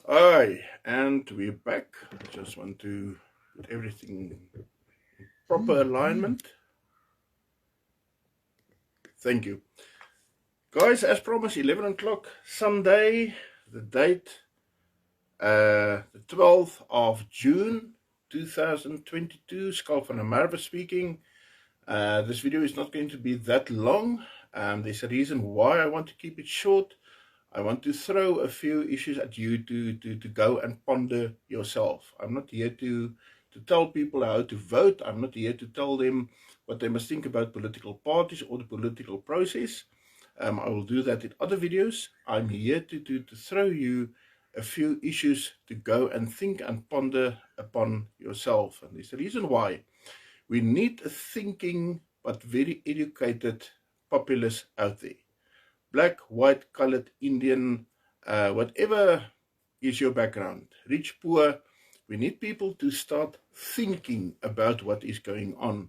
Hi, and we're back. Just want to put everything in proper alignment. Thank you. Guys, as promised, 11 o'clock Sunday, the date, the 12th of June 2022. Skalk van der Merwe speaking. This video is not going to be that long. There's a reason why I want to keep it short. I want to throw a few issues at you to go and ponder yourself. I'm not here to tell people how to vote. I'm not here to tell them what they must think about political parties or the political process. I will do that in other videos. I'm here to throw you a few issues to go and think and ponder upon yourself. And there's a reason why. We need a thinking but very educated populace out there. Black, white, colored, Indian, whatever is your background, rich, poor, we need people to start thinking about what is going on.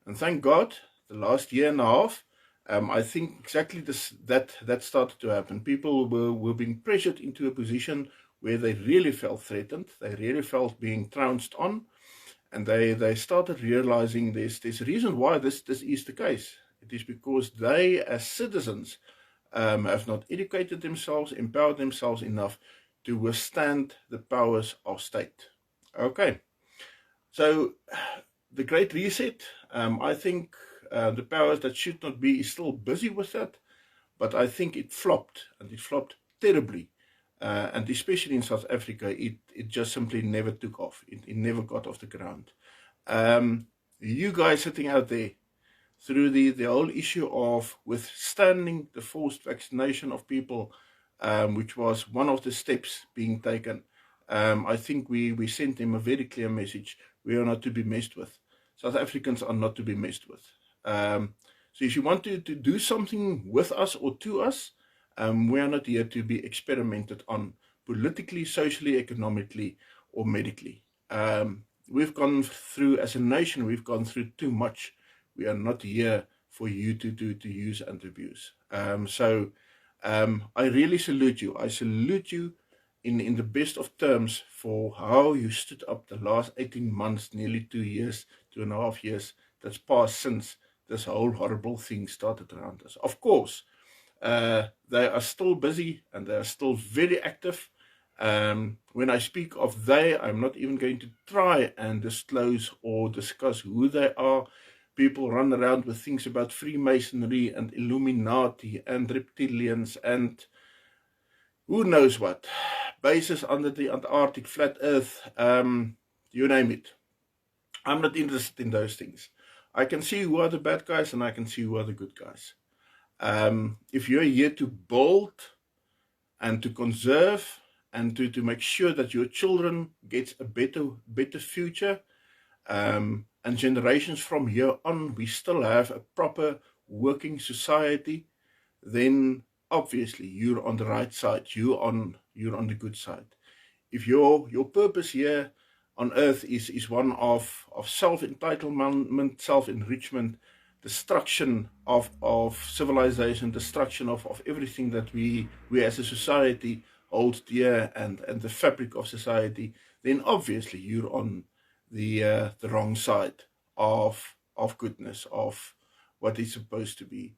And thank God, the last year and a half, I think exactly that started to happen. People were being pressured into a position where they really felt threatened, they really felt being trounced on, and they started realizing there's a reason why this is the case. It is because they, as citizens, have not educated themselves, empowered themselves enough to withstand the powers of state. Okay, so the Great Reset, I think the powers that should not be is still busy with that, but I think it flopped, and it flopped terribly. And especially in South Africa, it just simply never took off. It never got off the ground. You guys sitting out there, through the whole issue of withstanding the forced vaccination of people, which was one of the steps being taken, I think we sent them a very clear message. We are not to be messed with. South Africans are not to be messed with. So if you want to do something with us or to us, we are not here to be experimented on politically, socially, economically, or medically. We've gone through, as a nation, we've gone through too much. We are not here for you to use and abuse. I really salute you. I salute you in the best of terms for how you stood up the last 18 months, nearly 2 years, 2.5 years that's passed since this whole horrible thing started around us. Of course, they are still busy and they are still very active. When I speak of they, I'm not even going to try and disclose or discuss who they are. People run around with things about Freemasonry and Illuminati and reptilians and who knows what. Bases under the Antarctic, flat earth, you name it. I'm not interested in those things. I can see who are the bad guys and I can see who are the good guys. If you're here to build and to conserve and to make sure that your children get a better future, and generations from here on, we still have a proper working society, then obviously you're on the right side. You're on the good side. If your purpose here on earth is one of self-entitlement, self-enrichment, destruction of civilization, destruction of everything that we as a society hold dear and the fabric of society, then obviously you're on the wrong side of goodness, of what is supposed to be.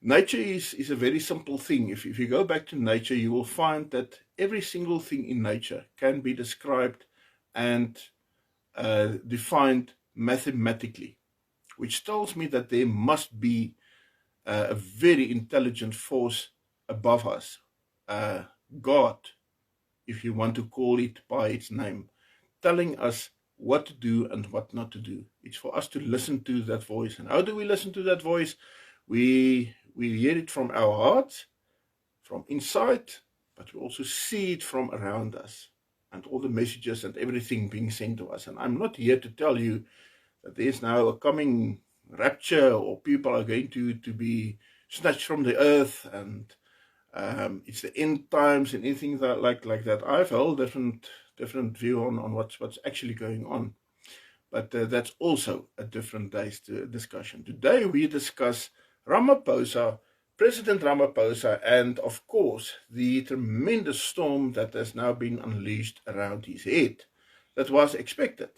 Nature is a very simple thing. If you go back to nature, you will find that every single thing in nature can be described and defined mathematically, which tells me that there must be a very intelligent force above us, God, if you want to call it by its name, telling us what to do and what not to do. It's for us to listen to that voice. And how do we listen to that voice? We hear it from our hearts, from inside, but we also see it from around us and all the messages and everything being sent to us. And I'm not here to tell you that there's now a coming rapture or people are going to be snatched from the earth and it's the end times and anything like that. I have a whole different view on what's actually going on. But that's also a different day's discussion. Today we discuss Ramaphosa President Ramaphosa, and of course the tremendous storm that has now been unleashed around his head. That was expected.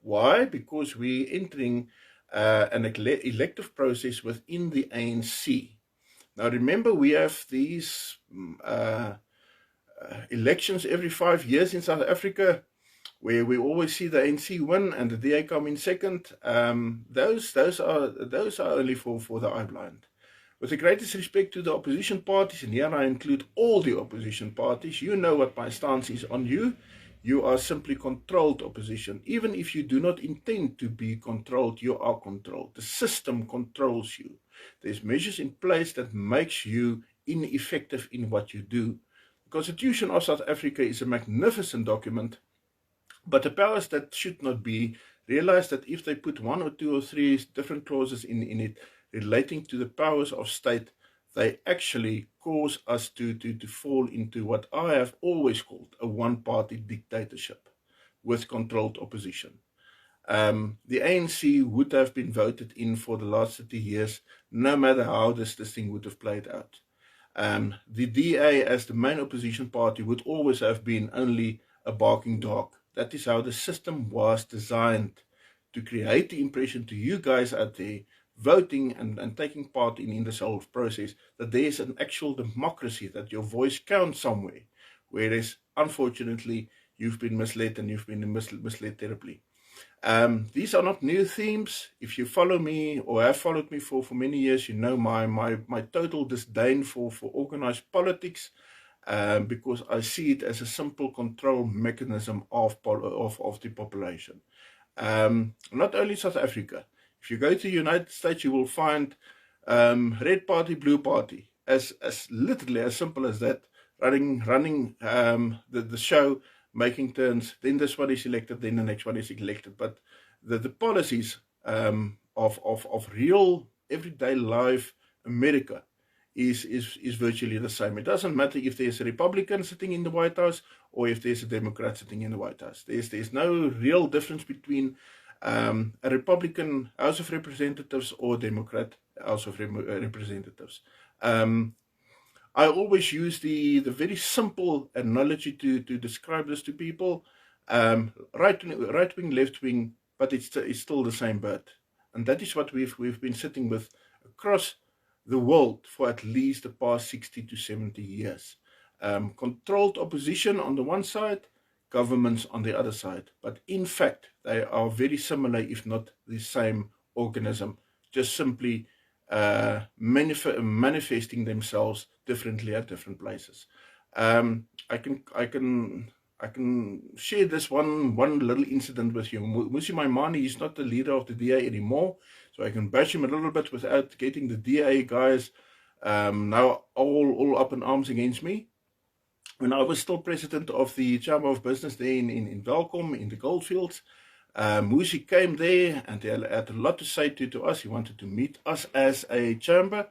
Why? Because we're entering an elective process within the ANC. Now remember, we have these elections every 5 years in South Africa, where we always see the ANC win and the DA come in second. Those are only for the eye blind. With the greatest respect to the opposition parties, and here I include all the opposition parties, you know what my stance is on you. You are simply controlled opposition. Even if you do not intend to be controlled, you are controlled. The system controls you. There's measures in place that makes you ineffective in what you do. The Constitution of South Africa is a magnificent document, but the powers that should not be realize that if they put one or two or three different clauses in it relating to the powers of state, they actually cause us to fall into what I have always called a one-party dictatorship with controlled opposition. The ANC would have been voted in for the last 30 years, no matter how this thing would have played out. The DA, as the main opposition party, would always have been only a barking dog. That is how the system was designed, to create the impression to you guys out there voting and taking part in this whole process that there is an actual democracy, that your voice counts somewhere, whereas unfortunately you've been misled, and you've been misled terribly. These are not new themes. If you follow me or have followed me for many years, you know my total disdain for organized politics, because I see it as a simple control mechanism of the population. Not only South Africa. If you go to the United States, you will find red party, blue party, as literally as simple as that, running the show, making turns. Then this one is elected, then the next one is elected. But the policies of real everyday life America is virtually the same. It doesn't matter if there's a Republican sitting in the White House or if there's a Democrat sitting in the White House. There's no real difference between a Republican House of Representatives or a Democrat House of Representatives. I always use the very simple analogy to describe this to people. Right wing, left wing, but it's still the same bird. And that is what we've been sitting with across the world for at least the past 60 to 70 years. Controlled opposition on the one side, governments on the other side. But in fact, they are very similar, if not the same organism, just simply manifesting themselves differently at different places. I can share this one little incident with you. Musi Maimane is not the leader of the DA anymore, so I can bash him a little bit without getting the DA guys now all up in arms against me. When I was still president of the Chamber of Business there in Welkom, in the Goldfields, Musi came there and he had a lot to say to us. He wanted to meet us as a chamber,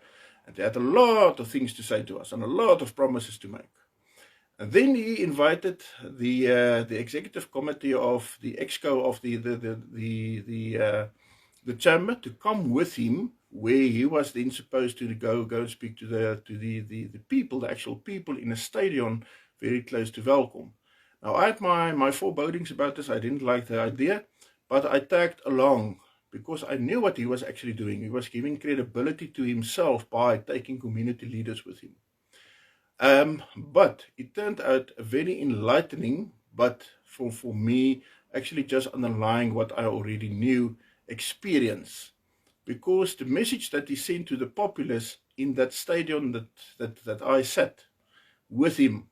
and he had a lot of things to say to us and a lot of promises to make. And then he invited the executive committee of the exco of the chamber to come with him, where he was then supposed to go and speak to the people, the actual people, in a stadium very close to Welkom. Now, I had my forebodings about this. I didn't like the idea, but I tagged along because I knew what he was actually doing. He was giving credibility to himself by taking community leaders with him. But it turned out a very enlightening, but for me, actually just underlying what I already knew, experience. Because the message that he sent to the populace in that stadium that I sat with him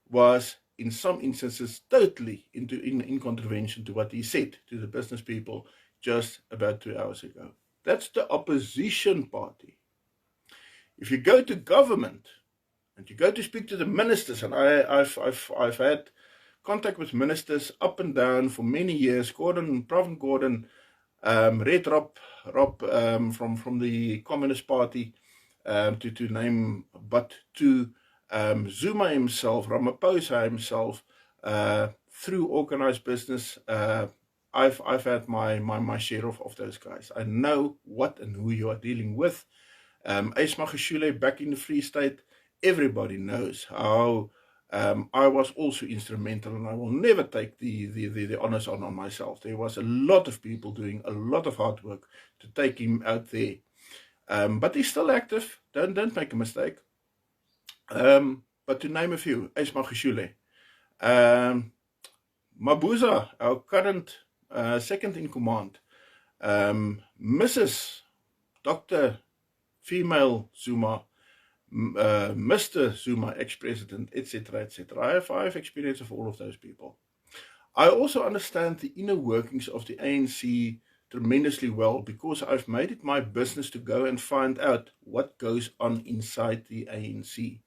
was, in some instances, totally in contravention to what he said to the business people just about 2 hours ago. That's the opposition party. If you go to government and you go to speak to the ministers, and I've had contact with ministers up and down for many years, Province Gordon, Red Rob from the Communist Party, to name but two, Zuma himself, Ramaphosa himself, through organized business. I've had my share of those guys. I know what and who you are dealing with. Ace Magashule back in the Free State, everybody knows how I was also instrumental, and I will never take the honors on myself. There was a lot of people doing a lot of hard work to take him out there. But he's still active. Don't make a mistake. But to name a few, Ace Magashule, Mabuza, our current second in command, Mrs. Dr. Female Zuma, Mr. Zuma, ex-president, etc., etc. I have experience of all of those people. I also understand the inner workings of the ANC tremendously well, because I've made it my business to go and find out what goes on inside the ANC.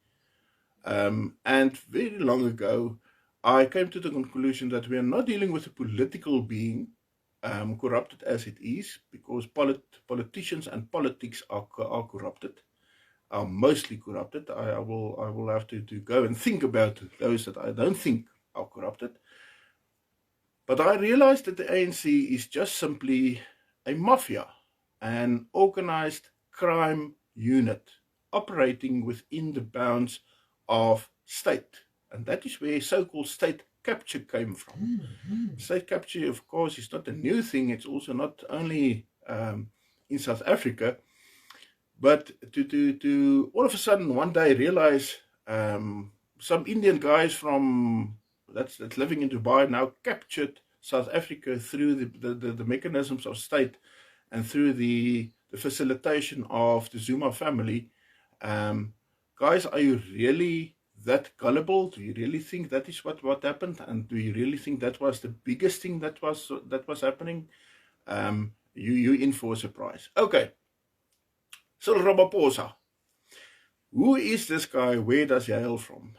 And very long ago, I came to the conclusion that we are not dealing with a political being, corrupted as it is, because politicians and politics are corrupted, are mostly corrupted. I will have to go and think about those that I don't think are corrupted. But I realized that the ANC is just simply a mafia, an organized crime unit operating within the bounds of state. And that is where so-called state capture came from. State capture, of course, is not a new thing. It's also not only in South Africa, but to all of a sudden one day realize some Indian guys from that's living in Dubai now captured South Africa through the mechanisms of state and through the facilitation of the Zuma family. Guys, are you really that gullible? Do you really think that is what happened? And do you really think that was the biggest thing that was happening? You in for a surprise. Okay. So Ramaphosa. Who is this guy? Where does he hail from?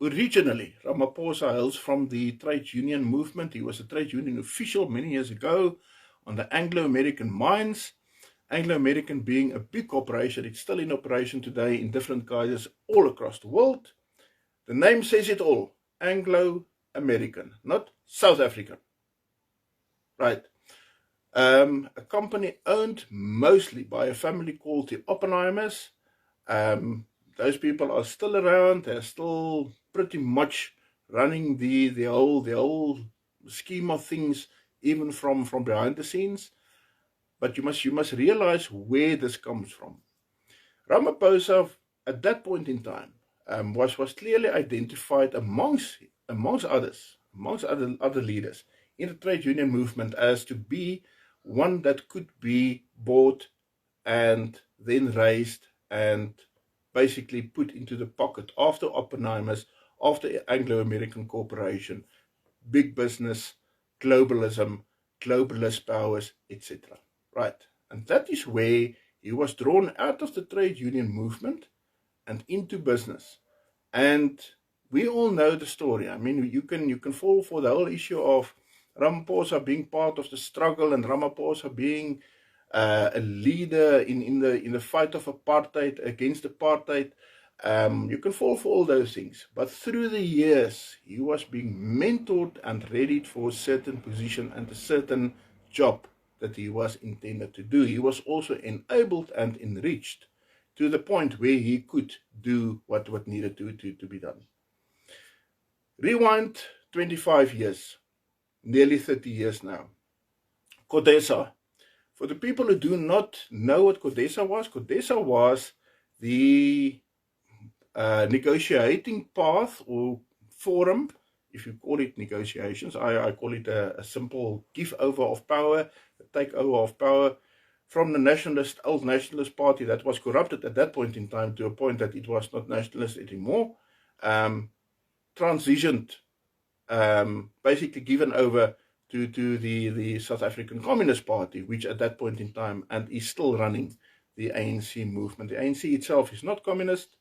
Originally, Ramaphosa hails from the trade union movement. He was a trade union official many years ago on the Anglo-American mines. Anglo-American being a big corporation. It's still in operation today in different guises all across the world. The name says it all. Anglo-American, not South African. Right. A company owned mostly by a family called the Oppenheimers. Those people are still around. They're still pretty much running the whole scheme of things, even from behind the scenes. But you must realize where this comes from. Ramaphosa, at that point in time, was clearly identified amongst other leaders in the trade union movement as to be one that could be bought and then raised and basically put into the pocket of the Oppenheimers, of the Anglo-American corporation, big business, globalism, globalist powers, etc. Right. And that is where he was drawn out of the trade union movement and into business. And we all know the story. I mean, you can fall for the whole issue of Ramaphosa being part of the struggle and Ramaphosa being a leader in the fight of apartheid, against apartheid. You can fall for all those things. But through the years, he was being mentored and readied for a certain position and a certain job that he was intended to do. He was also enabled and enriched to the point where he could do what needed to be done. Rewind 25 years, nearly 30 years now. CODESA. For the people who do not know what CODESA was the negotiating path or forum, if you call it negotiations. I call it a simple give over of power, a take over of power from the old nationalist party that was corrupted at that point in time to a point that it was not nationalist anymore, transitioned, basically given over to the South African Communist Party, which at that point in time and is still running the ANC movement. The ANC itself is not communist,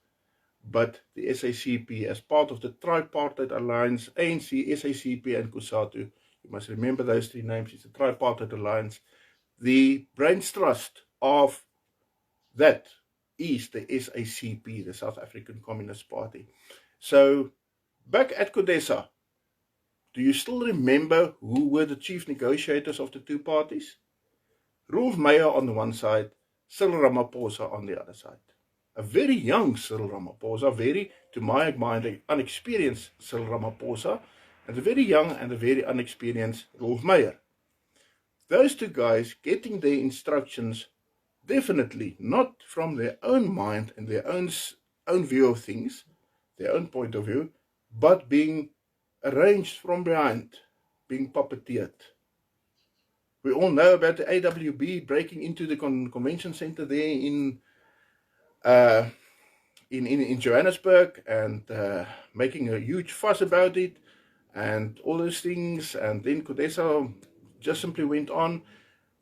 but the SACP, as part of the tripartite alliance, ANC, SACP and COSATU, you must remember those three names, it's a tripartite alliance. The brains trust of that is the SACP, the South African Communist Party. So, back at CODESA, do you still remember who were the chief negotiators of the two parties? Rolf Meyer on the one side, Cyril Ramaphosa on the other side. A very young Cyril Ramaphosa, very, to my mind, unexperienced Cyril Ramaphosa, and a very young and a very unexperienced Rolf Meyer. Those two guys getting their instructions definitely not from their own mind and their own view of things, their own point of view, but being arranged from behind, being puppeteered. We all know about the AWB breaking into the convention center there in Johannesburg and making a huge fuss about it and all those things. And then CODESA just simply went on.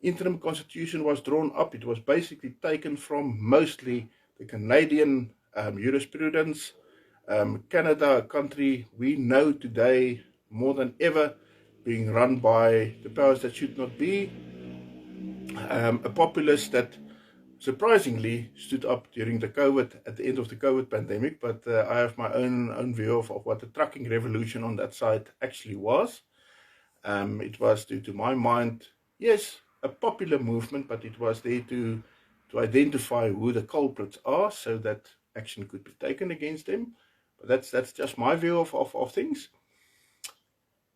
Interim constitution was drawn up. It was basically taken from mostly the Canadian jurisprudence. Canada, a country we know today more than ever being run by the powers that should not be. A populace that surprisingly stood up during the at the end of the COVID pandemic, but I have my own view of what the trucking revolution on that side actually was. It was, to my mind, yes, a popular movement, but it was there to identify who the culprits are so that action could be taken against them. But that's just my view of things.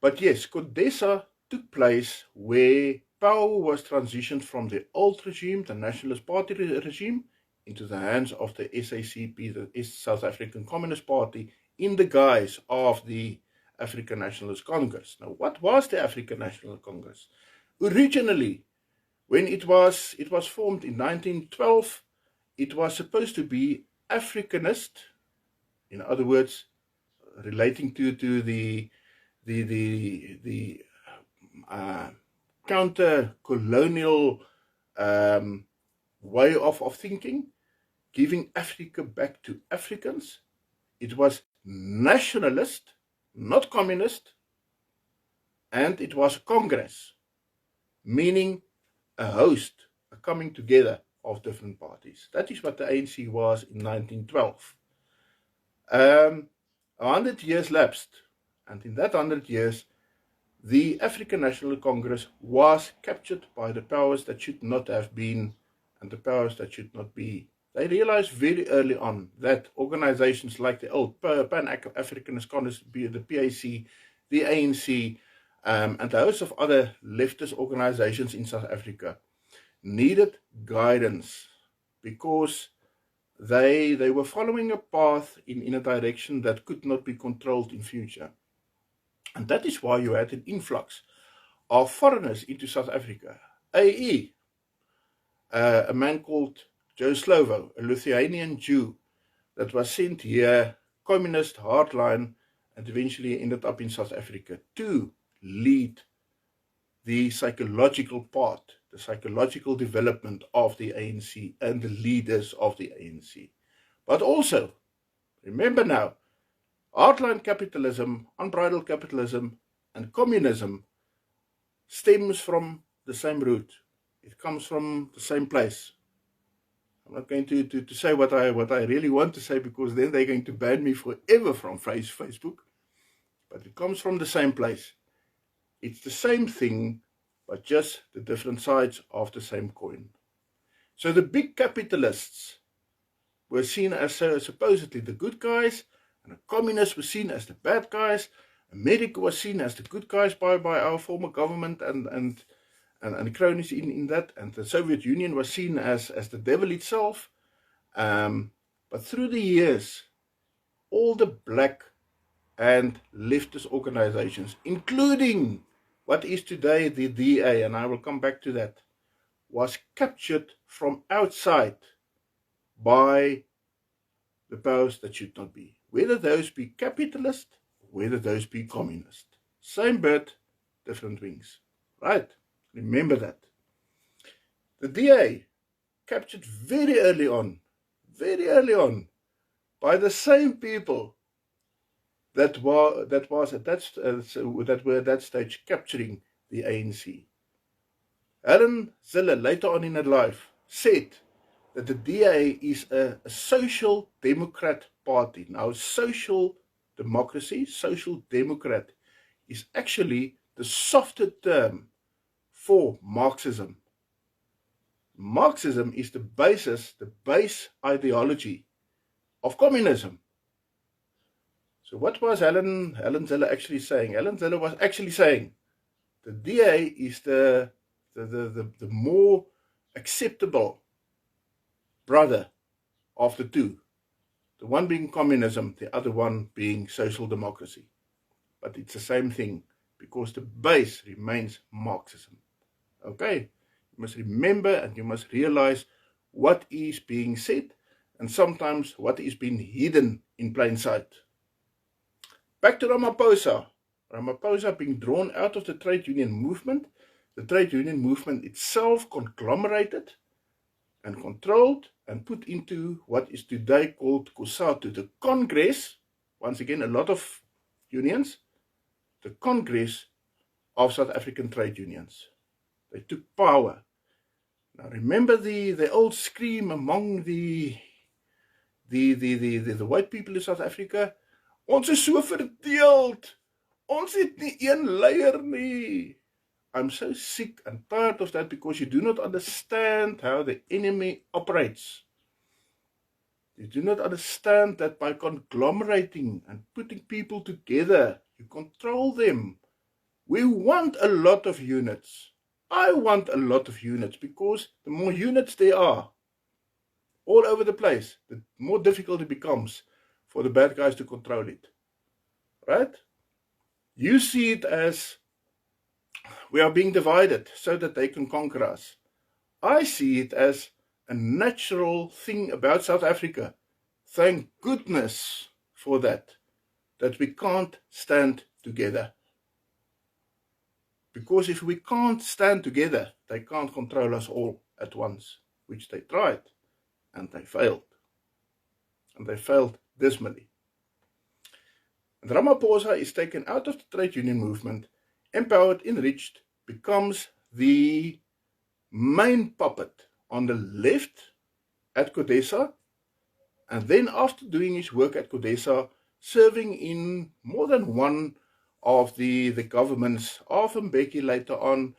But yes, CODESA took place where power was transitioned from the old regime, the Nationalist Party regime, into the hands of the SACP, the South African Communist Party, in the guise of the African Nationalist Congress. Now, what was the African National Congress? Originally, when it was formed in 1912, it was supposed to be Africanist, in other words, relating to the counter-colonial way of thinking, giving Africa back to Africans. It was nationalist, not communist, and it was a congress, meaning a host, a coming together of different parties. That is what the ANC was in 1912. 100 years lapsed, and in that 100 years, the African National Congress was captured by the powers that should not have been and the powers that should not be. They realized very early on that organizations like the old Pan-Africanist Congress, the PAC, the ANC, and a host of other leftist organizations in South Africa needed guidance because they were following a path in a direction that could not be controlled in future. And that is why you had an influx of foreigners into South Africa. A.E., a man called Joe Slovo, a Lithuanian Jew that was sent here, communist, hardline, and eventually ended up in South Africa to lead the psychological part, the psychological development of the ANC and the leaders of the ANC. But also, remember now, hardline capitalism, unbridled capitalism, and communism stems from the same root. It comes from the same place. I'm not going to say what I really want to say because then they're going to ban me forever from Facebook. But it comes from the same place. It's the same thing, but just the different sides of the same coin. So the big capitalists were seen as supposedly the good guys, and the communists were seen as the bad guys. America was seen as the good guys by our former government and cronies in that, and the Soviet Union was seen as the devil itself. But through the years, all the black and leftist organizations, including what is today the DA, and I will come back to that, was captured from outside by the powers that should not be. Whether those be capitalist, whether those be communist. Same bird, different wings. Right? Remember that. The DA captured very early on, by the same people that were at that stage capturing the ANC. Helen Zille, later on in her life, said that the DA is a social democrat party. Now, social democracy, social democrat, is actually the softer term for Marxism. Marxism is the base ideology of communism. So what was Helen Zille actually saying? Helen Zille was actually saying the DA is the more acceptable brother of the two. The one being communism, the other one being social democracy. But it's the same thing because the base remains Marxism. Okay? You must remember and you must realize what is being said and sometimes what is being hidden in plain sight. Back to Ramaphosa. Ramaphosa being drawn out of the trade union movement. The trade union movement itself conglomerated and controlled and put into what is today called COSATU, the Congress, once again a lot of unions, the Congress of South African trade unions. They took power. Now remember the old scream among the white people in South Africa, ons is so verdeeld, ons het nie een leier nie. I'm so sick and tired of that because you do not understand how the enemy operates. You do not understand that by conglomerating and putting people together, you control them. We want a lot of units. I want a lot of units because the more units there are all over the place, the more difficult it becomes for the bad guys to control it. Right? You see it as we are being divided so that they can conquer us. I see it as a natural thing about South Africa. Thank goodness for that we can't stand together. Because if we can't stand together, they can't control us all at once, which they tried, and they failed. And they failed dismally. And Ramaphosa is taken out of the trade union movement, empowered, enriched, becomes the main puppet on the left at CODESA, and then after doing his work at CODESA, serving in more than one of the governments of Mbeki later on,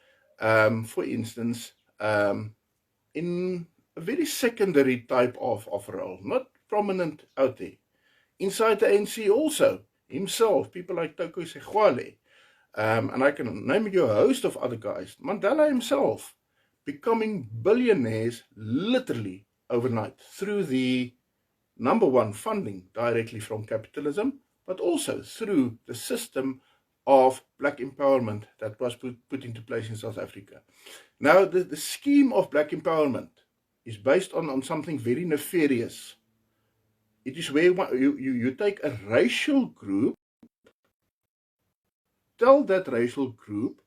for instance, in a very secondary type of role, not prominent out there. Inside the ANC also, himself, people like Toko Segwale, and I can name you a host of other guys. Mandela himself, becoming billionaires literally overnight through the number one funding directly from capitalism, but also through the system of black empowerment that was put into place in South Africa. Now, the scheme of black empowerment is based on something very nefarious. It is where you take a racial group, tell that racial group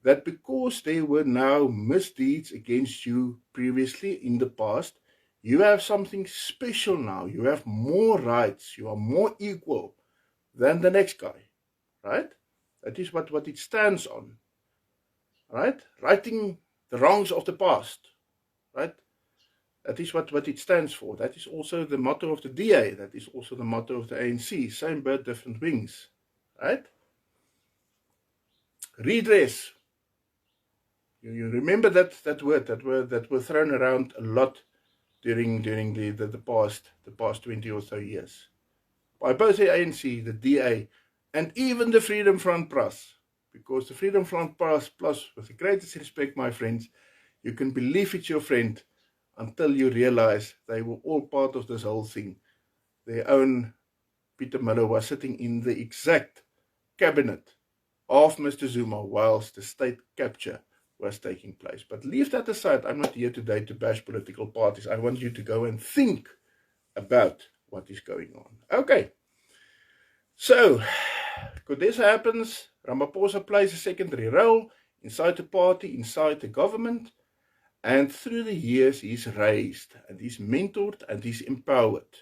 that because there were now misdeeds against you previously in the past, you have something special now. You have more rights. You are more equal than the next guy, right? That is what it stands on, right? Righting the wrongs of the past, right? That is what it stands for. That is also the motto of the DA. That is also the motto of the ANC. Same bird, different wings, right? Redress. You remember that word that were thrown around a lot during the past 20 or so years by both the ANC, the DA, and even the Freedom Front Plus. Because the Freedom Front Plus, with the greatest respect, my friends, you can believe it's your friend until you realize they were all part of this whole thing. Their own Peter Miller was sitting in the exact cabinet of Mr. Zuma whilst the state capture was taking place. But leave that aside. I'm not here today to bash political parties. I want you to go and think about what is going on. Okay. So, CODESA happens. Ramaphosa plays a secondary role inside the party, inside the government. And through the years, he's raised and he's mentored and he's empowered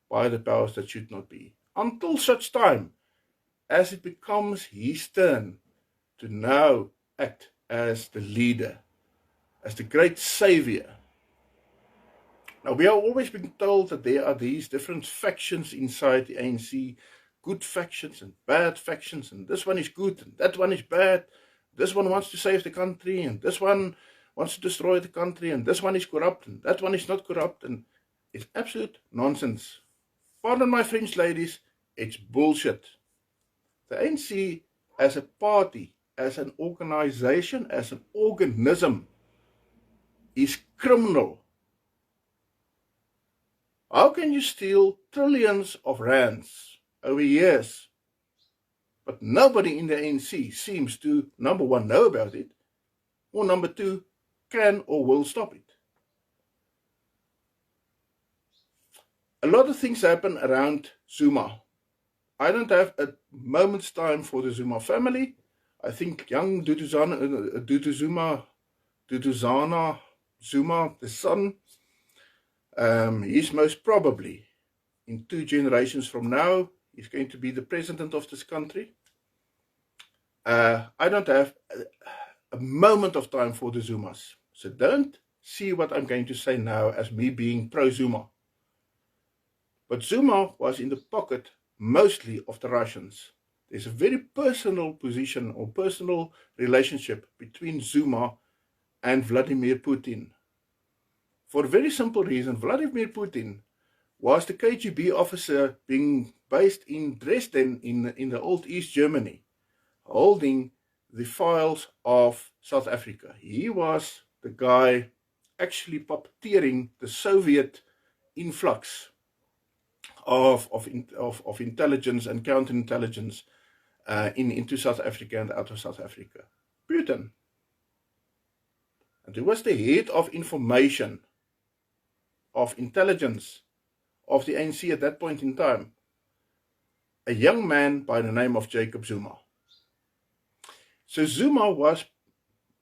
by the powers that should not be. Until such time as it becomes his turn to now act as the leader, as the great savior. Now, we have always been told that there are these different factions inside the ANC, good factions and bad factions, and this one is good and that one is bad. This one wants to save the country and this one wants to destroy the country, and this one is corrupt, and that one is not corrupt, and it's absolute nonsense. Pardon my French, ladies, it's bullshit. The ANC as a party, as an organization, as an organism, is criminal. How can you steal trillions of rands over years? But nobody in the ANC seems to, number one, know about it, or number two, can or will stop it. A lot of things happen around Zuma. I don't have a moment's time for the Zuma family. I think young Duduzana Zuma, the son, he's most probably, in 2 generations from now, he's going to be the president of this country. I don't have a moment of time for the Zumas. So don't see what I'm going to say now as me being pro-Zuma. But Zuma was in the pocket mostly of the Russians. There's a very personal position or personal relationship between Zuma and Vladimir Putin. For a very simple reason, Vladimir Putin was the KGB officer being based in Dresden in the old East Germany, holding the files of South Africa. He was the guy actually puppeteering the Soviet influx of intelligence and counterintelligence into South Africa and out of South Africa. Putin. And he was the head of information, of intelligence of the ANC at that point in time. A young man by the name of Jacob Zuma. So Zuma was,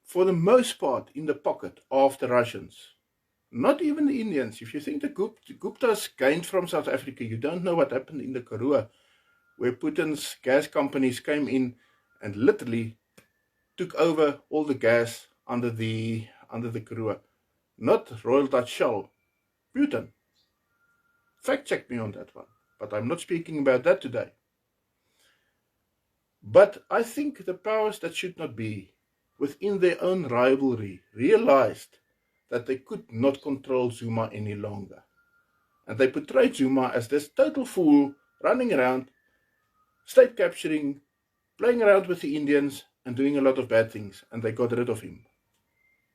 for the most part, in the pocket of the Russians. Not even the Indians. If you think the Guptas gained from South Africa, you don't know what happened in the Karoo, where Putin's gas companies came in and literally took over all the gas under the Karoo. Not Royal Dutch Shell, Putin. Fact check me on that one, but I'm not speaking about that today. But I think the powers that should not be, within their own rivalry, realized that they could not control Zuma any longer. And they portrayed Zuma as this total fool, running around, state capturing, playing around with the Indians, and doing a lot of bad things, and they got rid of him.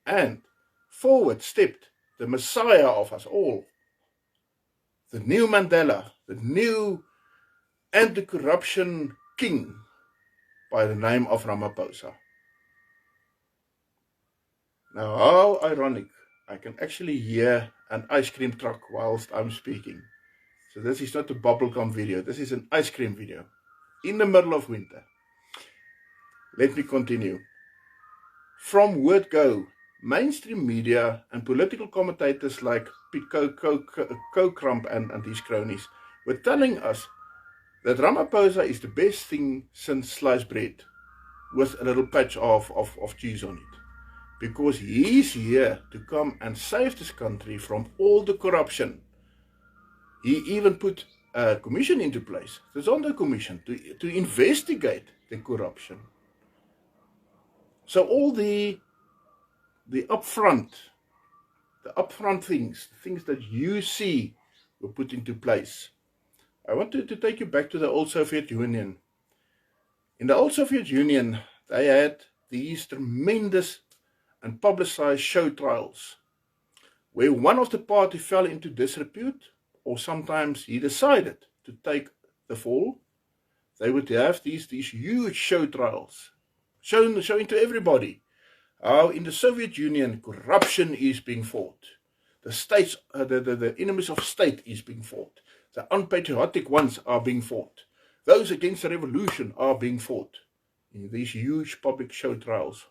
And forward stepped the messiah of us all, the new Mandela, the new anti-corruption king, by the name of Ramaphosa. Now, how ironic, I can actually hear an ice cream truck whilst I'm speaking. So this is not a bubblegum video, this is an ice cream video, in the middle of winter. Let me continue. From word go, mainstream media and political commentators like Piet Kookramp and his cronies were telling us that Ramaphosa is the best thing since sliced bread, with a little patch of cheese on it. Because he's here to come and save this country from all the corruption. He even put a commission into place, the Zondo Commission, to investigate the corruption. So all the upfront things, things that you see were put into place. I want to take you back to the old Soviet Union. In the old Soviet Union, they had these tremendous and publicized show trials, where one of the party fell into disrepute, or sometimes he decided to take the fall. They would have these huge show trials, showing to everybody how in the Soviet Union corruption is being fought. The states, the enemies of state is being fought. The unpatriotic ones are being fought. Those against the revolution are being fought in these huge public show trials.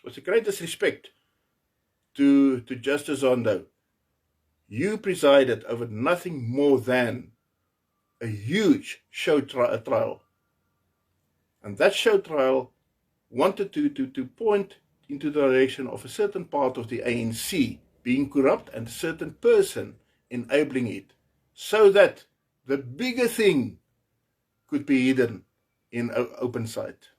With the greatest respect to Justice Zondo, you presided over nothing more than a huge show trial. And that show trial wanted to point into the direction of a certain part of the ANC being corrupt and a certain person enabling it, so that the bigger thing could be hidden in open sight.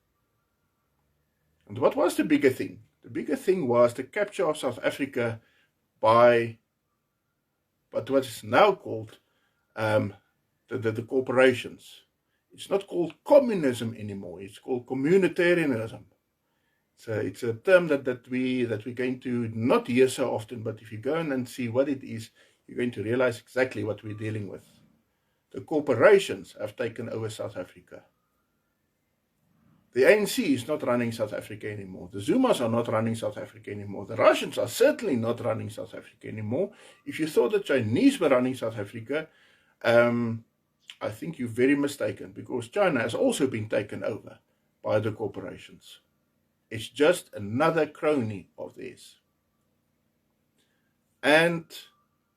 And what was the bigger thing? The bigger thing was the capture of South Africa by what is now called the corporations. It's not called communism anymore. It's called communitarianism. It's a term that we're going to not hear so often, but if you go in and see what it is, you're going to realize exactly what we're dealing with. The corporations have taken over South Africa. The ANC is not running South Africa anymore. The Zumas are not running South Africa anymore. The Russians are certainly not running South Africa anymore. If you thought the Chinese were running South Africa, I think you're very mistaken, because China has also been taken over by the corporations. It's just another crony of theirs. And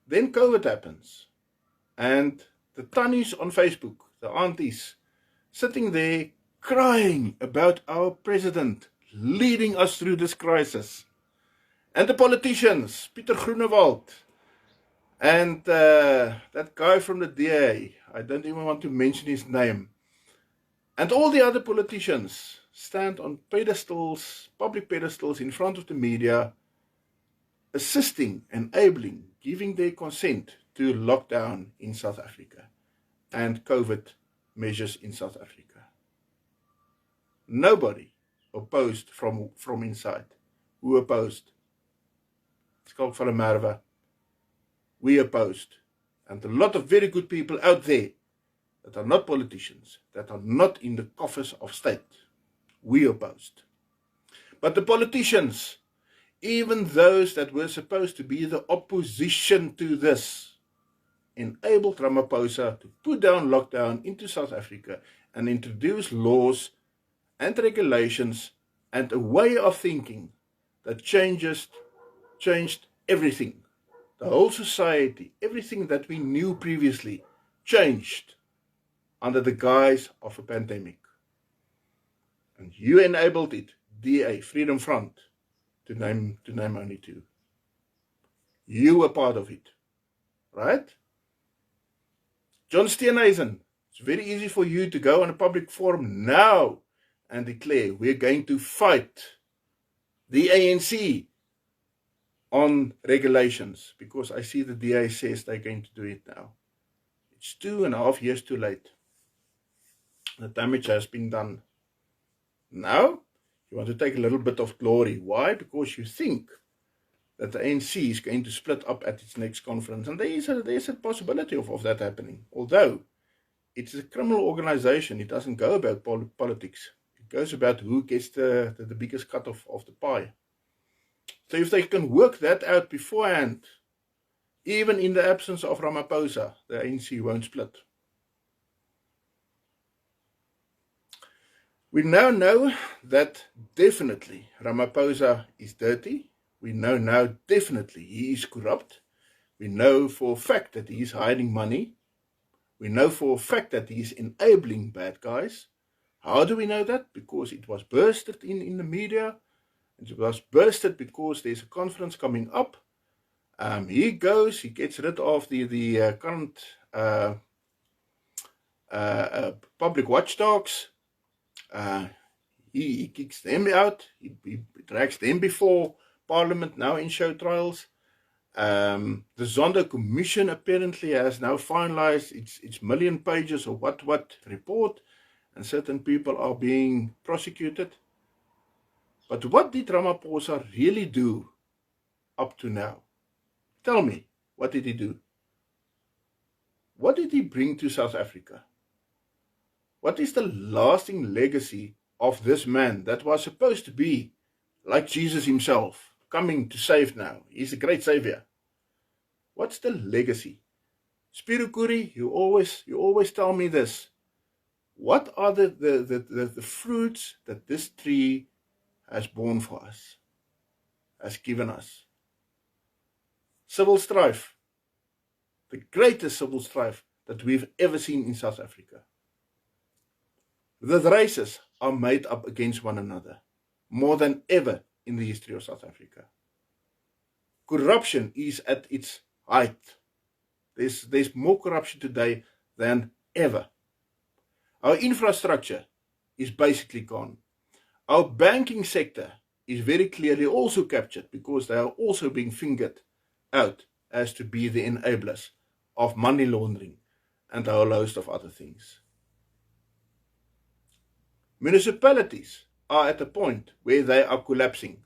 then COVID happens. And the tannies on Facebook, the aunties, sitting there crying about our president leading us through this crisis. And the politicians, Pieter Groenewald, and that guy from the DA, I don't even want to mention his name, and all the other politicians stand on pedestals, public pedestals in front of the media, assisting, enabling, giving their consent to lockdown in South Africa and COVID measures in South Africa. Nobody opposed from inside. Who opposed? Skalk van der Merwe. We opposed. And a lot of very good people out there that are not politicians, that are not in the coffers of state. We opposed. But the politicians, even those that were supposed to be the opposition to this, enabled Ramaphosa to put down lockdown into South Africa and introduce laws and regulations and a way of thinking that changed everything. The whole society, everything that we knew previously, changed under the guise of a pandemic. And you enabled it, DA, Freedom Front, to name only two. You were part of it, right? John Steenhuisen, it's very easy for you to go on a public forum now and declare we're going to fight the ANC on regulations, because I see the DA says they're going to do it now. It's 2.5 years too late. The damage has been done. Now, you want to take a little bit of glory. Why? Because you think that the ANC is going to split up at its next conference. And there is a possibility of that happening. Although, it's a criminal organization. It doesn't go about politics. It goes about who gets the biggest cut of the pie. So if they can work that out beforehand, even in the absence of Ramaphosa, the ANC won't split. We now know that definitely Ramaphosa is dirty. We know now definitely he is corrupt. We know for a fact that he is hiding money. We know for a fact that he is enabling bad guys. How do we know that? Because it was bursted in the media. It was bursted because there's a conference coming up. He goes, he gets rid of the current public watchdogs. He kicks them out. He drags them before Parliament now in show trials. The Zondo Commission apparently has now finalized its million pages of what report, and certain people are being prosecuted. But what did Ramaphosa really do up to now? Tell me, what did he do? What did he bring to South Africa? What is the lasting legacy of this man that was supposed to be like Jesus himself, coming to save now? He's a great savior. What's the legacy? Spiro Kuri, you always tell me this. What are the fruits that this tree has borne for us, has given us? Civil strife, the greatest civil strife that we've ever seen in South Africa. The races are made up against one another, more than ever in the history of South Africa. Corruption is at its height. There's more corruption today than ever. Our infrastructure is basically gone. Our banking sector is very clearly also captured, because they are also being fingered out as to be the enablers of money laundering and a whole host of other things. Municipalities are at a point where they are collapsing.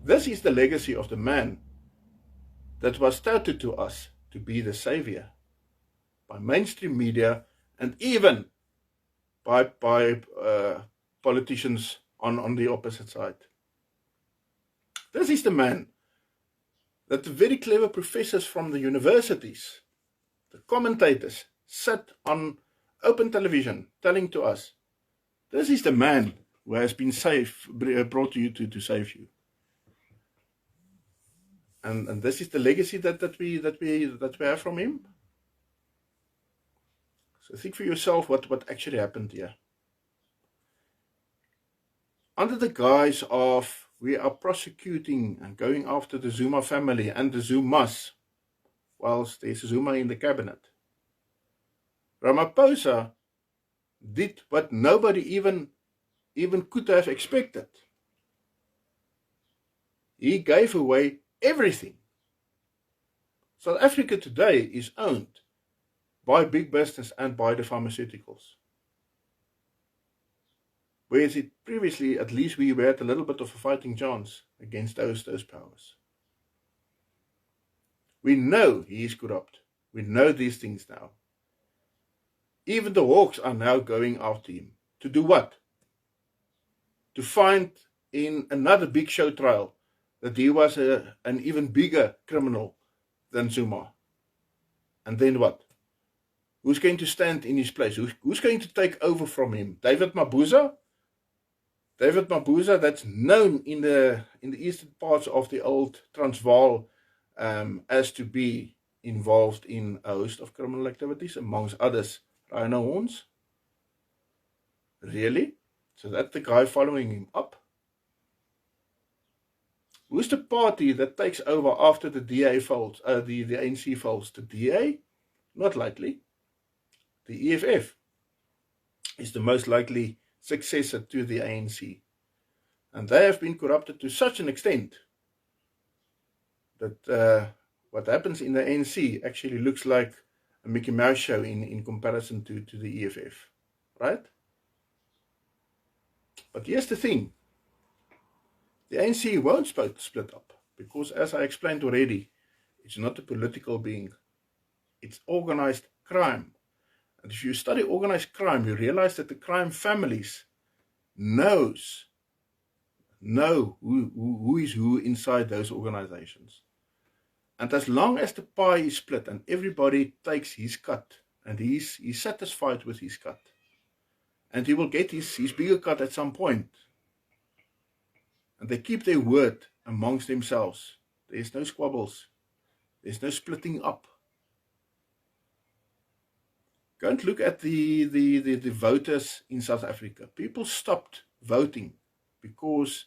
This is the legacy of the man that was touted to us to be the savior by mainstream media and even by politicians on the opposite side. This is the man that the very clever professors from the universities, the commentators, sat on open television telling to us, this is the man who has been brought to you to save you. And this is the legacy that we have from him. So think for yourself what actually happened here. Under the guise of we are prosecuting and going after the Zuma family and the Zumas, whilst there's a Zuma in the cabinet, Ramaphosa did what nobody even could have expected. He gave away everything. South Africa today is owned by big business and by the pharmaceuticals. Whereas it previously, at least we had a little bit of a fighting chance against those powers. We know he is corrupt. We know these things now. Even the Hawks are now going after him. To do what? To find in another big show trial that he was an even bigger criminal than Zuma. And then what? Who's going to stand in his place? Who's going to take over from him? David Mabuza? David Mabuza, that's known in the eastern parts of the old Transvaal as to be involved in a host of criminal activities, amongst others, rhino horns. Really? So that's the guy following him up? Who's the party that takes over after the DA folds, the ANC folds? The DA? Not likely. The EFF is the most likely successor to the ANC. And they have been corrupted to such an extent that what happens in the ANC actually looks like a Mickey Mouse show in comparison to the EFF. Right? But here's the thing. The ANC won't split up, because as I explained already, it's not a political being. It's organized crime. And if you study organized crime, you realize that the crime families know who is who inside those organizations. And as long as the pie is split and everybody takes his cut, and he's satisfied with his cut, and he will get his bigger cut at some point, and they keep their word amongst themselves, there's no squabbles, there's no splitting up. Go and look at the voters in South Africa. People stopped voting because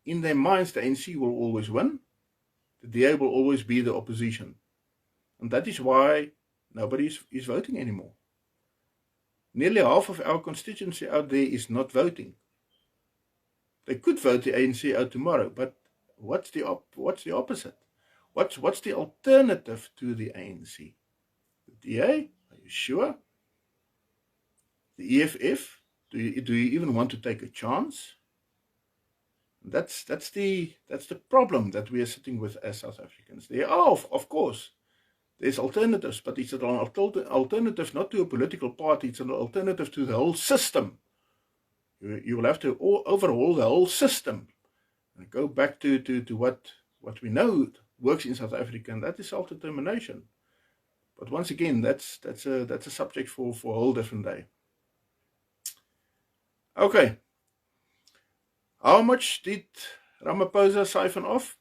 in their minds the ANC will always win. The DA will always be the opposition. And that is why nobody is voting anymore. Nearly half of our constituency out there is not voting. They could vote the ANC out tomorrow, but what's the opposite? What's the alternative to the ANC? The DA? Are you sure? The EFF? Do you even want to take a chance? That's the problem that we are sitting with as South Africans. There are, of course, there's alternatives, but it's an alternative not to a political party, it's an alternative to the whole system. You will have to overhaul the whole system and go back to what we know works in South Africa, and that is self-determination. But once again, that's a subject for a whole different day. Okay. How much did Ramaphosa siphon off?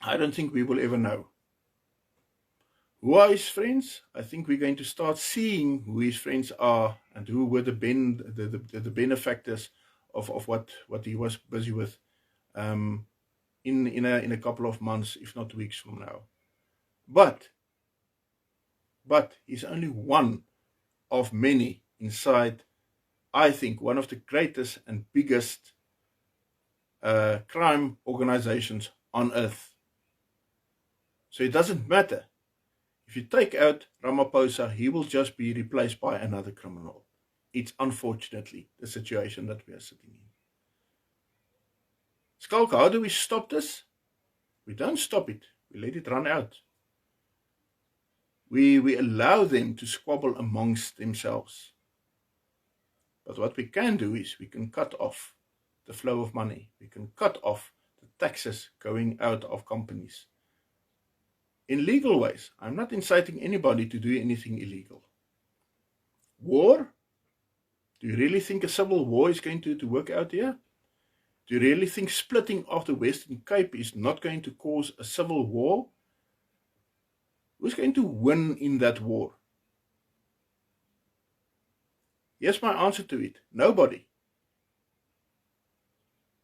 I don't think we will ever know. Who are his friends? I think we're going to start seeing who his friends are and who were the benefactors of what he was busy with in a couple of months, if not weeks from now. But he's only one of many inside I think, one of the greatest and biggest crime organizations on earth. So it doesn't matter. If you take out Ramaphosa, he will just be replaced by another criminal. It's unfortunately the situation that we are sitting in. Skalk, how do we stop this? We don't stop it. We let it run out. We allow them to squabble amongst themselves. But what we can do is we can cut off the flow of money. We can cut off the taxes going out of companies. In legal ways, I'm not inciting anybody to do anything illegal. War? Do you really think a civil war is going to work out here? Do you really think splitting of the Western Cape is not going to cause a civil war? Who's going to win in that war? Here's my answer to it. Nobody.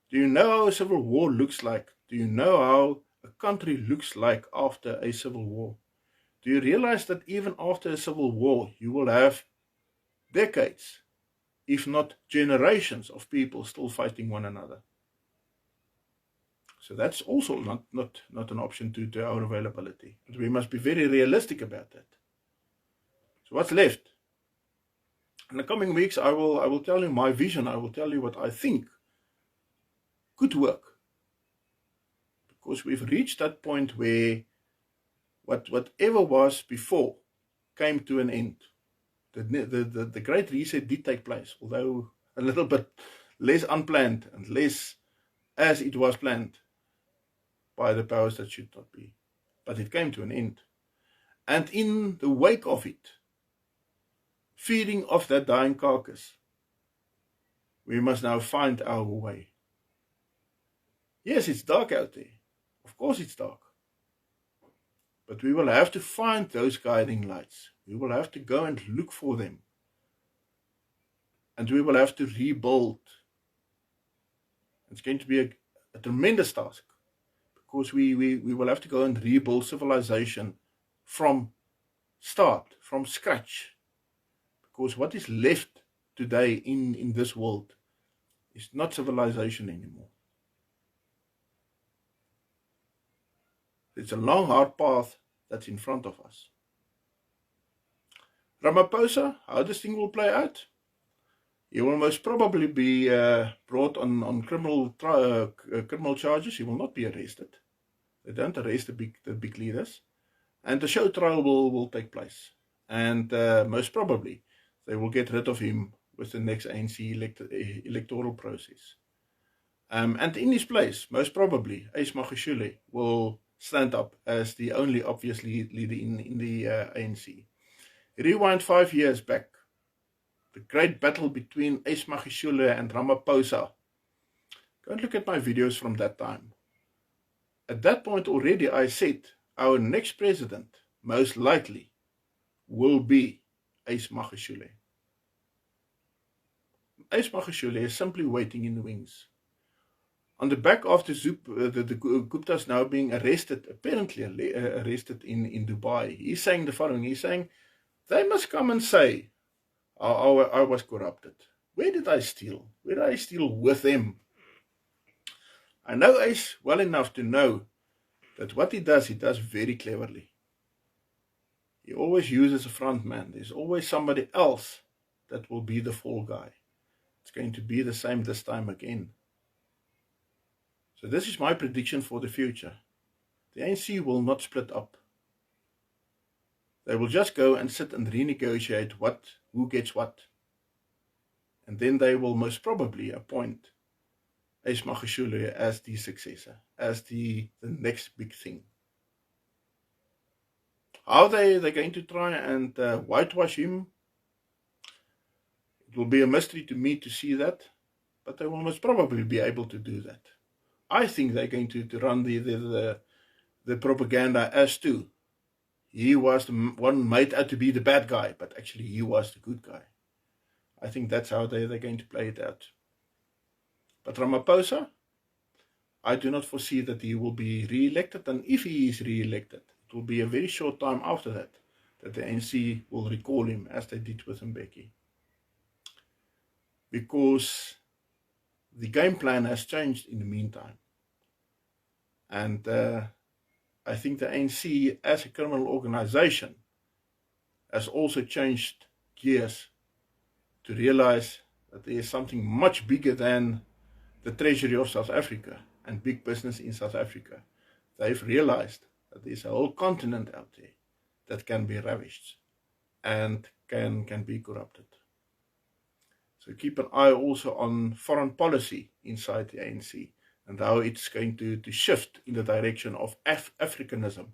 Do you know how a civil war looks like? Do you know how a country looks like after a civil war? Do you realize that even after a civil war, you will have decades, if not generations, of people still fighting one another? So that's also not an option to our availability. But we must be very realistic about that. So what's left? In the coming weeks, I will tell you my vision. I will tell you what I think could work. Because we've reached that point where whatever was before came to an end. The Great Reset did take place, although a little bit less unplanned and less as it was planned by the powers that should not be. But it came to an end. And in the wake of it, feeding off that dying carcass, we must now find our way. Yes, it's dark out there. Of course it's dark. But we will have to find those guiding lights. We will have to go and look for them. And we will have to rebuild. It's going to be a tremendous task. Because we will have to go and rebuild civilization from start, from scratch. Because what is left today in this world is not civilization anymore. It's a long, hard path that's in front of us. Ramaphosa, how this thing will play out? He will most probably be brought on criminal charges. He will not be arrested. They don't arrest the big leaders. And the show trial will take place. And most probably, they will get rid of him with the next ANC electoral process. And in his place, most probably, Ace Magashule will stand up as the only obvious leader in the ANC. Rewind 5 years back, the great battle between Ace Magashule and Ramaphosa. Go and look at my videos from that time. At that point already I said our next president, most likely, will be Ace Magashule. Ace Magashule is simply waiting in the wings. On the back of the Guptas now being arrested, apparently arrested in Dubai, he's saying the following. He's saying, they must come and say, I was corrupted. Where did I steal? Where did I steal with them? I know Ace well enough to know that what he does very cleverly. He always uses a front man. There's always somebody else that will be the fall guy. It's going to be the same this time again. So this is my prediction for the future. The ANC will not split up. They will just go and sit and renegotiate who gets what. And then they will most probably appoint Ace Magashule as the successor, as the next big thing. How they're going to try and whitewash him, it will be a mystery to me to see that, but they will most probably be able to do that. I think they're going to run the propaganda as to he was the one made out to be the bad guy, but actually he was the good guy. I think that's how they're going to play it out. But Ramaphosa, I do not foresee that he will be re-elected, and if he is re-elected, it will be a very short time after that the ANC will recall him as they did with Mbeki. because the game plan has changed in the meantime. And I think the ANC as a criminal organization has also changed gears to realize that there is something much bigger than the treasury of South Africa and big business in South Africa. They've realized that there's a whole continent out there that can be ravished and can be corrupted. So keep an eye also on foreign policy inside the ANC and how it's going to shift in the direction of Africanism,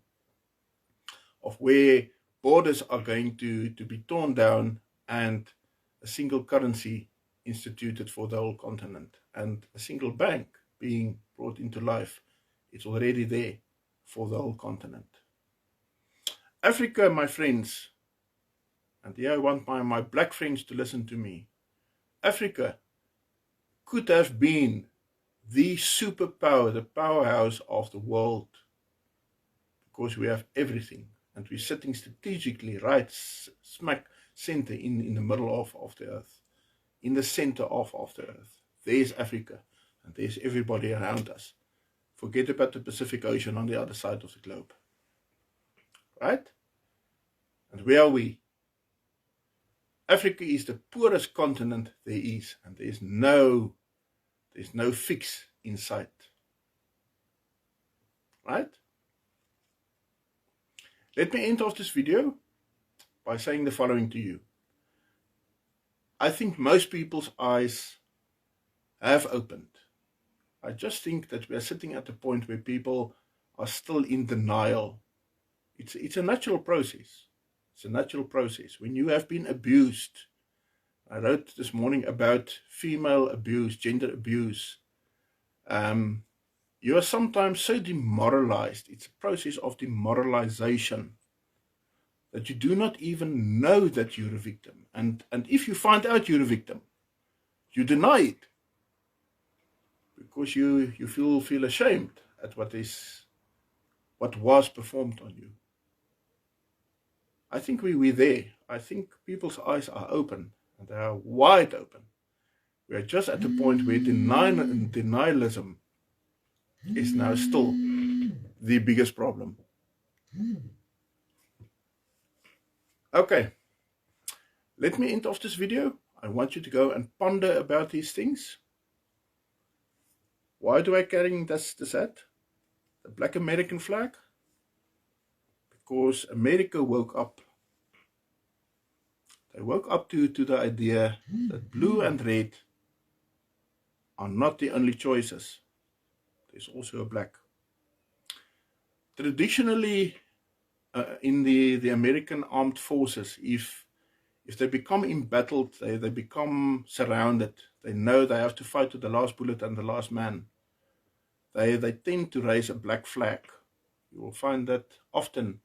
of where borders are going to be torn down and a single currency instituted for the whole continent and a single bank being brought into life. It's already there for the whole continent. Africa, my friends, and here I want my black friends to listen to me. Africa could have been the superpower, the powerhouse of the world, because we have everything and we're sitting strategically right smack center in the middle of the earth, in the center of the earth. There's Africa and there's everybody around us. Forget about the Pacific Ocean on the other side of the globe. Right? And where are we? Africa is the poorest continent there is, and there's no fix in sight. Right? Let me end off this video by saying the following to you. I think most people's eyes have opened. I just think that we are sitting at a point where people are still in denial. It's a natural process. It's a natural process. When you have been abused, I wrote this morning about female abuse, gender abuse. You are sometimes so demoralized. It's a process of demoralization that you do not even know that you're a victim. And if you find out you're a victim, you deny it because you feel ashamed at what was performed on you. I think we're there. I think people's eyes are open, and they are wide open. We are just at the point where denialism is now still the biggest problem. Okay, let me end off this video. I want you to go and ponder about these things. Why do I carry this hat? The black American flag? Because America woke up. They woke up to the idea that blue and red are not the only choices. There's also a black. Traditionally, in the American armed forces, if they become embattled, they become surrounded, they know they have to fight to the last bullet and the last man, they tend to raise a black flag. You will find that often,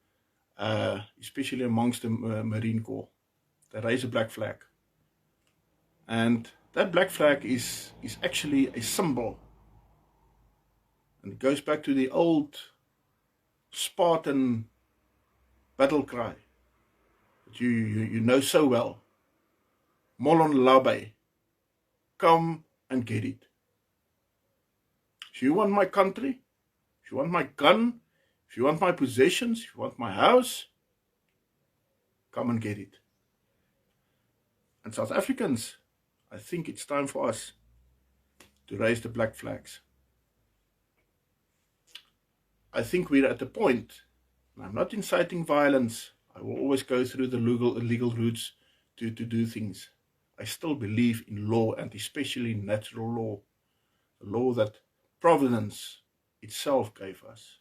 especially amongst the Marine Corps. They raise a black flag. And that black flag is actually a symbol. And it goes back to the old Spartan battle cry that you know so well. Molon Labe, come and get it. If you want my country, if you want my gun, if you want my possessions, if you want my house, come and get it. And South Africans, I think it's time for us to raise the black flags. I think we're at the point, and I'm not inciting violence. I will always go through the legal routes to do things. I still believe in law, and especially natural law. The law that Providence itself gave us.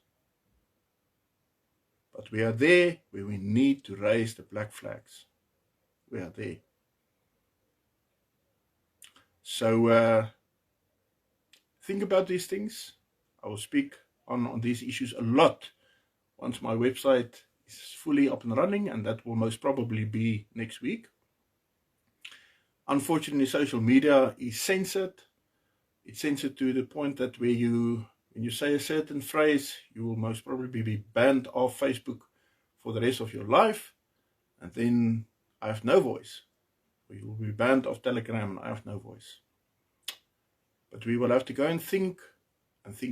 But we are there where we need to raise the black flags. We are there. So think about these things. I will speak on these issues a lot once my website is fully up and running, and that will most probably be next week. Unfortunately, social media is censored. It's censored to the point that when you say a certain phrase, you will most probably be banned off Facebook for the rest of your life, and then I have no voice. We will be banned off Telegram and I have no voice. But we will have to go and think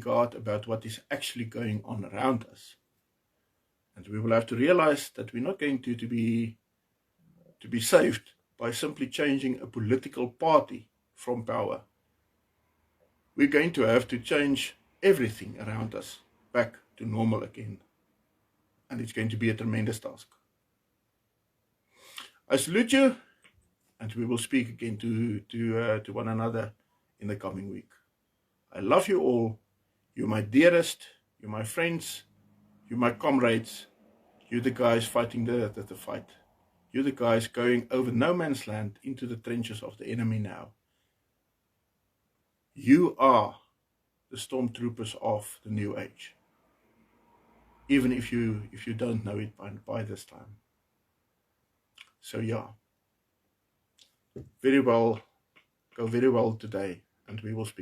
hard about what is actually going on around us. And we will have to realize that we're not going to be saved by simply changing a political party from power. We're going to have to change everything around us back to normal again. And it's going to be a tremendous task. I salute you, and we will speak again to one another in the coming week. I love you all. You're my dearest. You're my friends. You're my comrades. You're the guys fighting the fight. You're the guys going over no man's land into the trenches of the enemy now. You are the stormtroopers of the new age. Even if you don't know it by this time. So yeah. Very well. Go very well today, and we will speak.